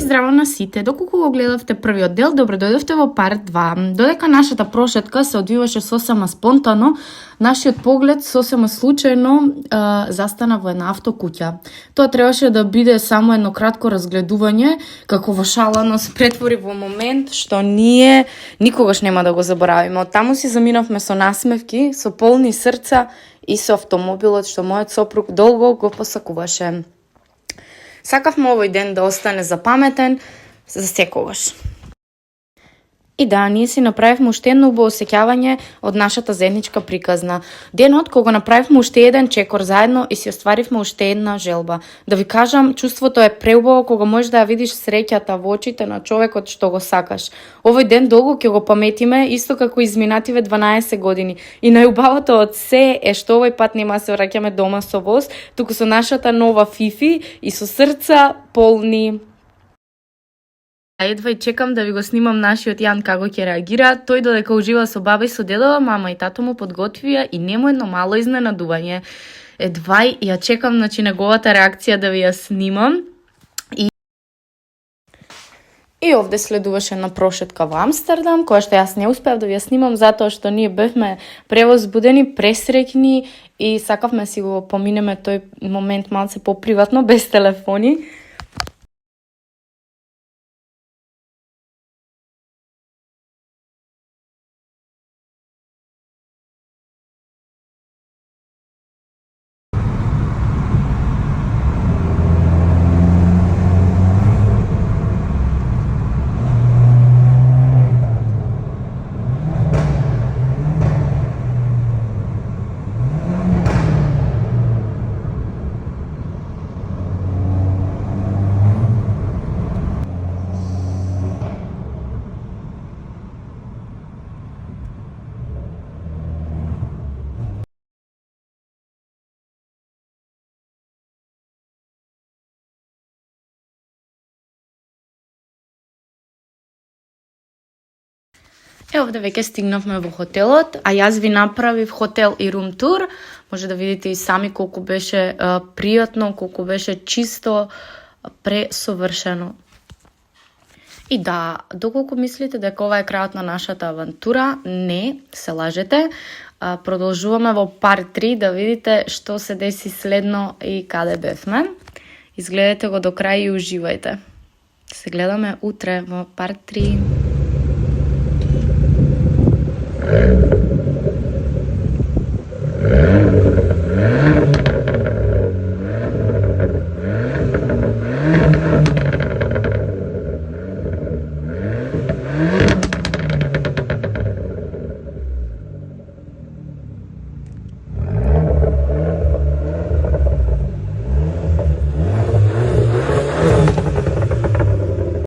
здраво на сите, доколку го гледавте првиот дел, добродојдовте во парт 2. Додека нашата прошетка се одвиваше сосема спонтано, нашиот поглед сосема случајно застана во една автокуќа. Тоа требаше да биде само едно кратко разгледување, како во шалано се претвори во момент што ние никогаш нема да го заборавиме. Од таму си заминавме со насмевки, со полни срца и со автомобилот што мојот сопруг долго го посакуваше. Сакавме овој ден да остане запаметен за секогаш. И да, ние си направивме уште едно убаво сеќавање од нашата заедничка приказна. Денот кога направивме уште еден чекор заедно и си остваривме уште една желба. Да ви кажам, чувството е преубаво кога можеш да ја видиш среќата во очите на човекот што го сакаш. Овој ден долго ќе го паметиме, исто како изминативе 12 години. И најубавото од се е што овој пат нема се враќаме дома со воз, туку со нашата нова Фифи и со срца полни. Едва и чекам да ви го снимам нашиот Јан како ќе реагира. Тој додека ужива со баба и со дедова, мама и тато му подготвија и нему едно мало изненадување. Едва и ја чекам, неговата реакција да ви ја снимам. И овде следуваше на прошетка во Амстердам, која што јас не успеав да ви ја снимам затоа што ние бевме превозбудени, пресреќни и сакавме си го поминеме тој момент малце поприватно, без телефони. Овде веќе стигнавме во хотелот, а јас ви направив хотел и рум тур. Може да видите и сами колку беше пријатно, колку беше чисто, пресовршено. И да, доколку мислите дека ова е крајот на нашата авантура, не, се лажете. Продолжуваме во парт 3 да видите што се деси следно и каде бевме. Изгледате го до крај и уживајте. Се гледаме утре во парт 3.